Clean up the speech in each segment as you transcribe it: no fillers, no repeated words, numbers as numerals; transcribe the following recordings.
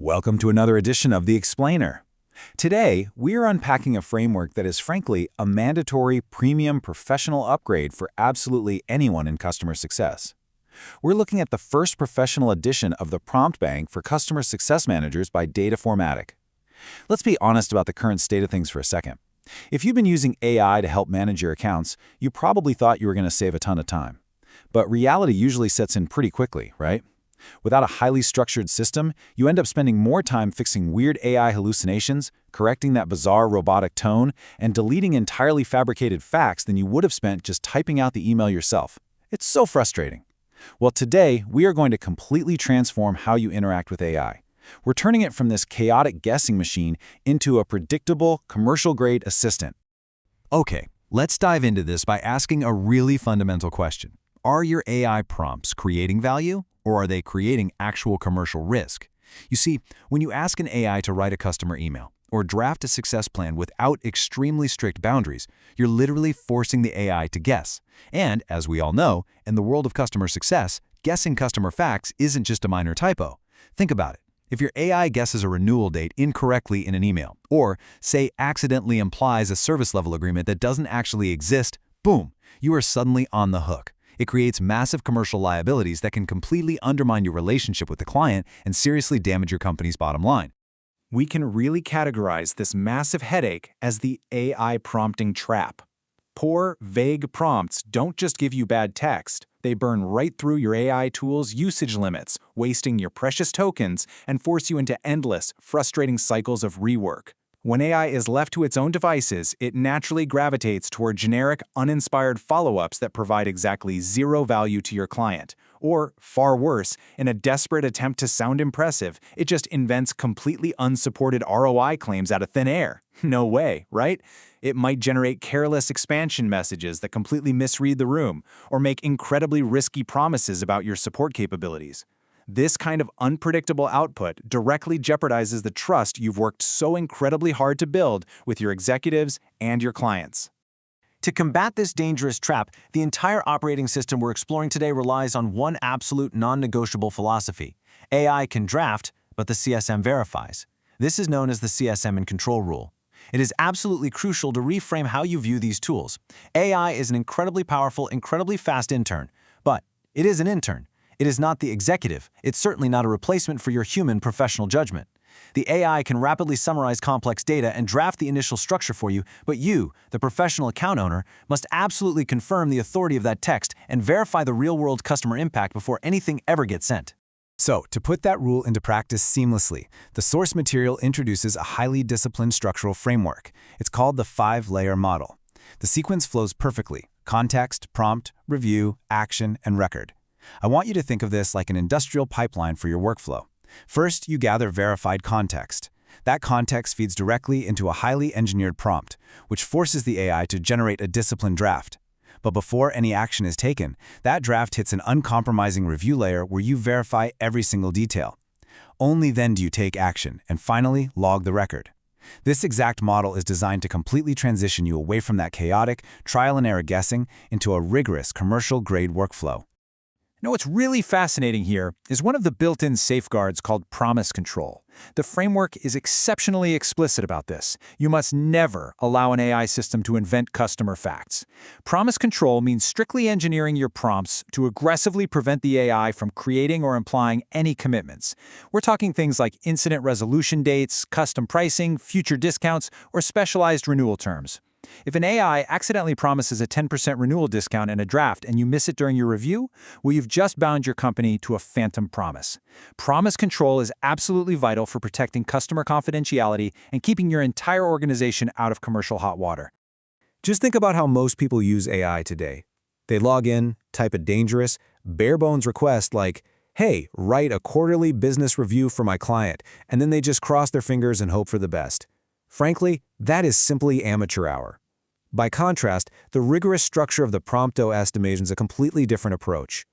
Welcome to another edition of The Explainer. Today, we are unpacking a framework that is frankly a mandatory premium professional upgrade for absolutely anyone in customer success. We're looking at the first professional edition of the Prompt Bank for Customer Success Managers by Dataformatic. Let's be honest about the current state of things for a second. If you've been using AI to help manage your accounts, you probably thought you were going to save a ton of time. But reality usually sets in pretty quickly, right? Without a highly structured system, you end up spending more time fixing weird AI hallucinations, correcting that bizarre robotic tone, and deleting entirely fabricated facts than you would have spent just typing out the email yourself. It's so frustrating. Well, today, we are going to completely transform how you interact with AI. We're turning it from this chaotic guessing machine into a predictable, commercial-grade assistant. Okay, let's dive into this by asking a really fundamental question. Are your AI prompts creating value, or are they creating actual commercial risk? You see, when you ask an AI to write a customer email or draft a success plan without extremely strict boundaries, you're literally forcing the AI to guess. And, as we all know, in the world of customer success, guessing customer facts isn't just a minor typo. Think about it. If your AI guesses a renewal date incorrectly in an email, or, say, accidentally implies a service level agreement that doesn't actually exist, boom, you are suddenly on the hook. It creates massive commercial liabilities that can completely undermine your relationship with the client and seriously damage your company's bottom line. We can really categorize this massive headache as the AI prompting trap. Poor, vague prompts don't just give you bad text. They burn right through your AI tool's usage limits, wasting your precious tokens and force you into endless, frustrating cycles of rework. When AI is left to its own devices, it naturally gravitates toward generic, uninspired follow-ups that provide exactly zero value to your client. Or, far worse, in a desperate attempt to sound impressive, it just invents completely unsupported ROI claims out of thin air. No way, right? It might generate careless expansion messages that completely misread the room, or make incredibly risky promises about your support capabilities. This kind of unpredictable output directly jeopardizes the trust you've worked so incredibly hard to build with your executives and your clients. To combat this dangerous trap, the entire operating system we're exploring today relies on one absolute non-negotiable philosophy. AI can draft, but the CSM verifies. This is known as the CSM and control rule. It is absolutely crucial to reframe how you view these tools. AI is an incredibly powerful, incredibly fast intern, but it is an intern. It is not the executive. It's certainly not a replacement for your human professional judgment. The AI can rapidly summarize complex data and draft the initial structure for you, but you, the professional account owner, must absolutely confirm the authority of that text and verify the real-world customer impact before anything ever gets sent. So, to put that rule into practice seamlessly, the source material introduces a highly disciplined structural framework. It's called the 5-layer model. The sequence flows perfectly: context, prompt, review, action, and record. I want you to think of this like an industrial pipeline for your workflow. First, you gather verified context. That context feeds directly into a highly engineered prompt, which forces the AI to generate a disciplined draft. But before any action is taken, that draft hits an uncompromising review layer where you verify every single detail. Only then do you take action and finally log the record. This exact model is designed to completely transition you away from that chaotic, trial-and-error guessing into a rigorous, commercial-grade workflow. Now, what's really fascinating here is one of the built-in safeguards called promise control. The framework is exceptionally explicit about this. You must never allow an AI system to invent customer facts. Promise control means strictly engineering your prompts to aggressively prevent the AI from creating or implying any commitments. We're talking things like incident resolution dates, custom pricing, future discounts, or specialized renewal terms. If an AI accidentally promises a 10% renewal discount in a draft and you miss it during your review, well, you've just bound your company to a phantom promise. Promise control is absolutely vital for protecting customer confidentiality and keeping your entire organization out of commercial hot water. Just think about how most people use AI today. They log in, type a dangerous, bare-bones request like, "Hey, write a quarterly business review for my client," and then they just cross their fingers and hope for the best. Frankly, that is simply amateur hour. By contrast, the rigorous structure of the Prompt.OS demands a completely different approach.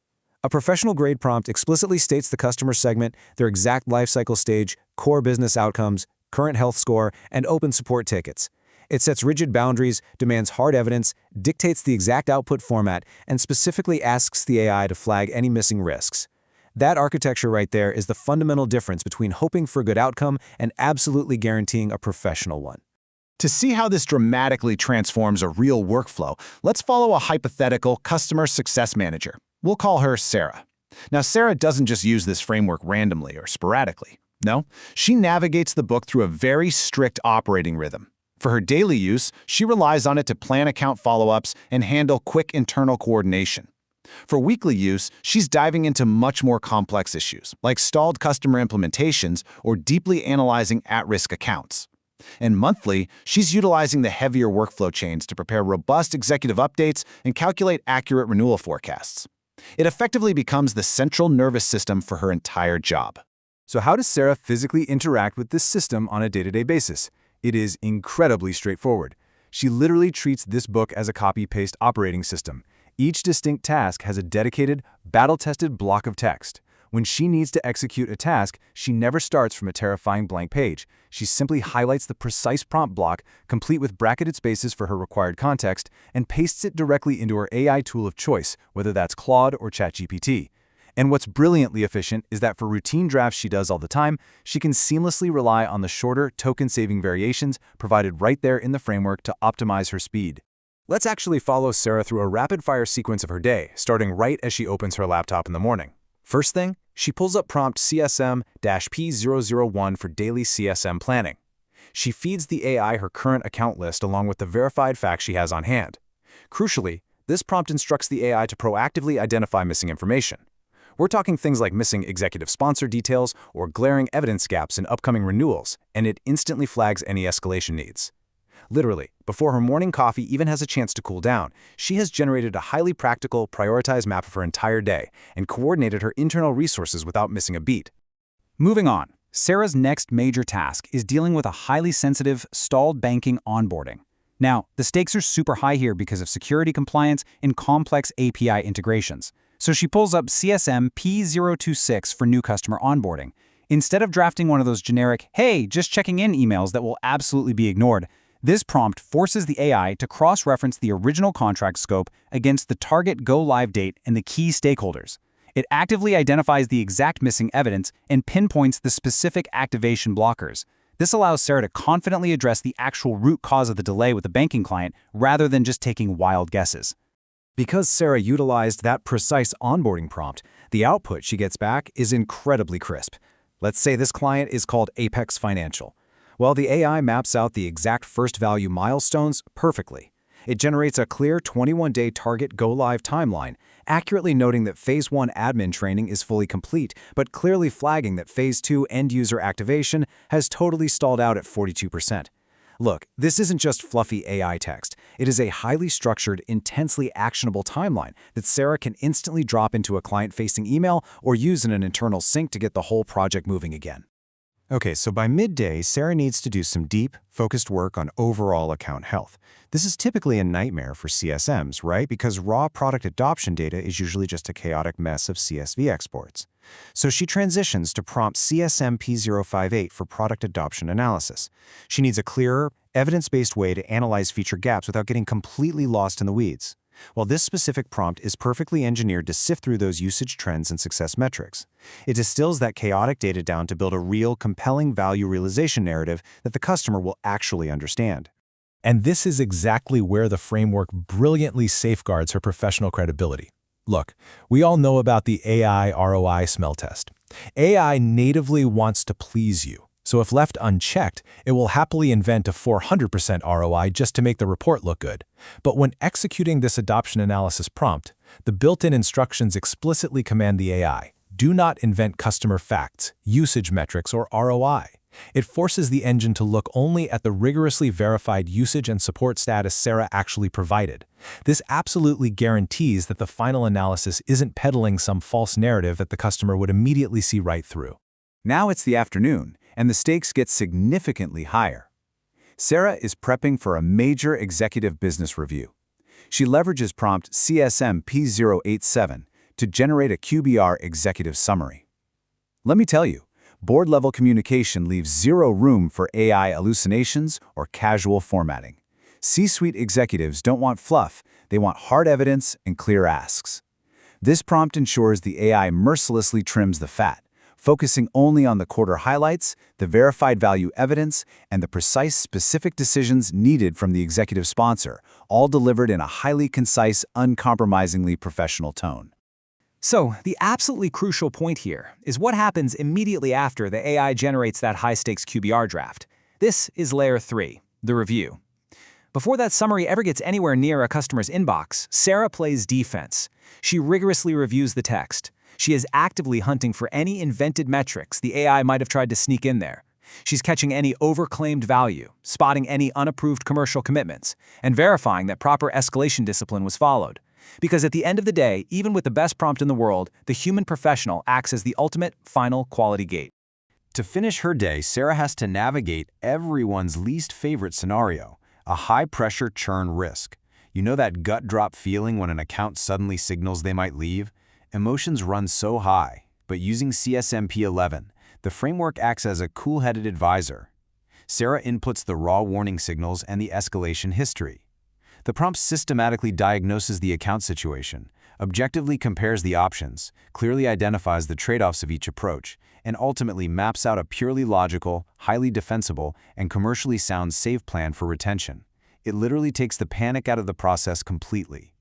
A professional-grade prompt explicitly states the customer segment, their exact lifecycle stage, core business outcomes, current health score, and open support tickets. It sets rigid boundaries, demands hard evidence, dictates the exact output format, and specifically asks the AI to flag any missing risks. That architecture right there is the fundamental difference between hoping for a good outcome and absolutely guaranteeing a professional one. To see how this dramatically transforms a real workflow, let's follow a hypothetical customer success manager. We'll call her Sarah. Now, Sarah doesn't just use this framework randomly or sporadically. No, she navigates the book through a very strict operating rhythm. For her daily use, she relies on it to plan account follow-ups and handle quick internal coordination. For weekly use, she's diving into much more complex issues, like stalled customer implementations or deeply analyzing at-risk accounts. And monthly, she's utilizing the heavier workflow chains to prepare robust executive updates and calculate accurate renewal forecasts. It effectively becomes the central nervous system for her entire job. So how does Sarah physically interact with this system on a day-to-day basis? It is incredibly straightforward. She literally treats this book as a copy-paste operating system. Each distinct task has a dedicated, battle-tested block of text. When she needs to execute a task, she never starts from a terrifying blank page. She simply highlights the precise prompt block, complete with bracketed spaces for her required context, and pastes it directly into her AI tool of choice, whether that's Claude or ChatGPT. And what's brilliantly efficient is that for routine drafts she does all the time, she can seamlessly rely on the shorter, token-saving variations provided right there in the framework to optimize her speed. Let's actually follow Sarah through a rapid-fire sequence of her day, starting right as she opens her laptop in the morning. First thing, she pulls up prompt CSM-P001 for daily CSM planning. She feeds the AI her current account list along with the verified facts she has on hand. Crucially, this prompt instructs the AI to proactively identify missing information. We're talking things like missing executive sponsor details or glaring evidence gaps in upcoming renewals, and it instantly flags any escalation needs. Literally, before her morning coffee even has a chance to cool down, she has generated a highly practical, prioritized map of her entire day and coordinated her internal resources without missing a beat. Moving on, Sarah's next major task is dealing with a highly sensitive, stalled banking onboarding. Now, the stakes are super high here because of security compliance and complex API integrations. So she pulls up CSM P026 for new customer onboarding. Instead of drafting one of those generic, hey, just checking in emails that will absolutely be ignored, this prompt forces the AI to cross-reference the original contract scope against the target go-live date and the key stakeholders. It actively identifies the exact missing evidence and pinpoints the specific activation blockers. This allows Sarah to confidently address the actual root cause of the delay with the banking client rather than just taking wild guesses. Because Sarah utilized that precise onboarding prompt, the output she gets back is incredibly crisp. Let's say this client is called Apex Financial. Well, the AI maps out the exact first value milestones perfectly. It generates a clear 21-day target go-live timeline, accurately noting that Phase 1 admin training is fully complete, but clearly flagging that Phase 2 end-user activation has totally stalled out at 42%. Look, this isn't just fluffy AI text. It is a highly structured, intensely actionable timeline that Sarah can instantly drop into a client-facing email or use in an internal sync to get the whole project moving again. Okay, so by midday, Sarah needs to do some deep, focused work on overall account health. This is typically a nightmare for CSMs, right? Because raw product adoption data is usually just a chaotic mess of CSV exports. So she transitions to prompt CSM P058 for product adoption analysis. She needs a clearer, evidence-based way to analyze feature gaps without getting completely lost in the weeds. Well, this specific prompt is perfectly engineered to sift through those usage trends and success metrics. It distills that chaotic data down to build a real, compelling value realization narrative that the customer will actually understand. And this is exactly where the framework brilliantly safeguards her professional credibility. Look, we all know about the AI ROI smell test. AI natively wants to please you. So if left unchecked, it will happily invent a 400% ROI just to make the report look good. But when executing this adoption analysis prompt, the built-in instructions explicitly command the AI, do not invent customer facts, usage metrics, or ROI. It forces the engine to look only at the rigorously verified usage and support status Sarah actually provided. This absolutely guarantees that the final analysis isn't peddling some false narrative that the customer would immediately see right through. Now it's the afternoon, and the stakes get significantly higher. Sarah is prepping for a major executive business review. She leverages prompt CSM P087 to generate a QBR executive summary. Let me tell you, board-level communication leaves zero room for AI hallucinations or casual formatting. C-suite executives don't want fluff, they want hard evidence and clear asks. This prompt ensures the AI mercilessly trims the fat, focusing only on the quarter highlights, the verified value evidence, and the precise specific decisions needed from the executive sponsor, all delivered in a highly concise, uncompromisingly professional tone. So, the absolutely crucial point here is what happens immediately after the AI generates that high-stakes QBR draft. This is Layer 3, the review. Before that summary ever gets anywhere near a customer's inbox, Sarah plays defense. She rigorously reviews the text. She is actively hunting for any invented metrics the AI might have tried to sneak in there. She's catching any overclaimed value, spotting any unapproved commercial commitments, and verifying that proper escalation discipline was followed. Because at the end of the day, even with the best prompt in the world, the human professional acts as the ultimate, final quality gate. To finish her day, Sarah has to navigate everyone's least favorite scenario, a high-pressure churn risk. You know that gut drop feeling when an account suddenly signals they might leave? Emotions run so high, but using CSM P11, the framework acts as a cool-headed advisor. Sarah inputs the raw warning signals and the escalation history. The prompt systematically diagnoses the account situation, objectively compares the options, clearly identifies the trade-offs of each approach, and ultimately maps out a purely logical, highly defensible, and commercially sound save plan for retention. It literally takes the panic out of the process completely.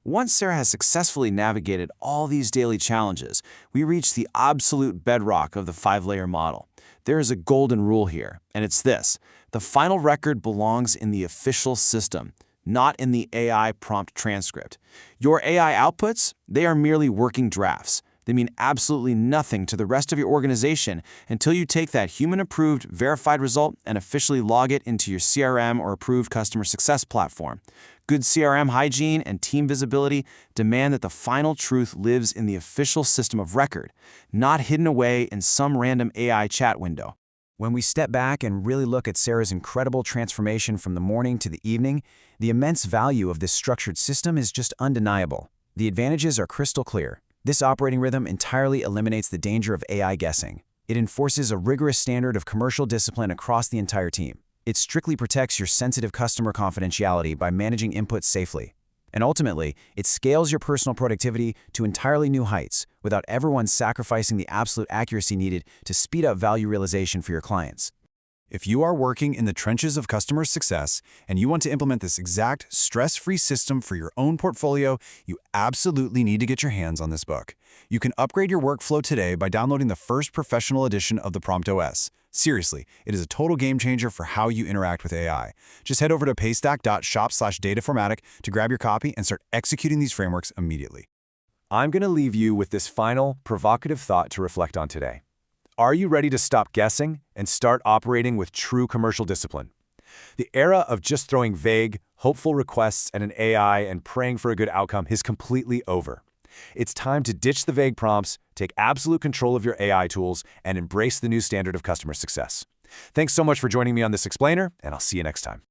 Once Sarah has successfully navigated all these daily challenges, we reach the absolute bedrock of the 5-layer model. There is a golden rule here, and it's this: the final record belongs in the official system, not in the AI prompt transcript. Your AI outputs, they are merely working drafts. They mean absolutely nothing to the rest of your organization until you take that human-approved, verified result and officially log it into your CRM or approved customer success platform. Good CRM hygiene and team visibility demand that the final truth lives in the official system of record, not hidden away in some random AI chat window. When we step back and really look at Sarah's incredible transformation from the morning to the evening, the immense value of this structured system is just undeniable. The advantages are crystal clear. This operating rhythm entirely eliminates the danger of AI guessing. It enforces a rigorous standard of commercial discipline across the entire team. It strictly protects your sensitive customer confidentiality by managing inputs safely. And ultimately, it scales your personal productivity to entirely new heights without ever once sacrificing the absolute accuracy needed to speed up value realization for your clients. If you are working in the trenches of customer success and you want to implement this exact stress-free system for your own portfolio, you absolutely need to get your hands on this book. You can upgrade your workflow today by downloading the first professional edition of the Prompt OS. Seriously, it is a total game changer for how you interact with AI. Just head over to paystack.shop/Dataformatic to grab your copy and start executing these frameworks immediately. I'm going to leave you with this final, provocative thought to reflect on today. Are you ready to stop guessing and start operating with true commercial discipline? The era of just throwing vague, hopeful requests at an AI and praying for a good outcome is completely over. It's time to ditch the vague prompts, take absolute control of your AI tools, and embrace the new standard of customer success. Thanks so much for joining me on this explainer, and I'll see you next time.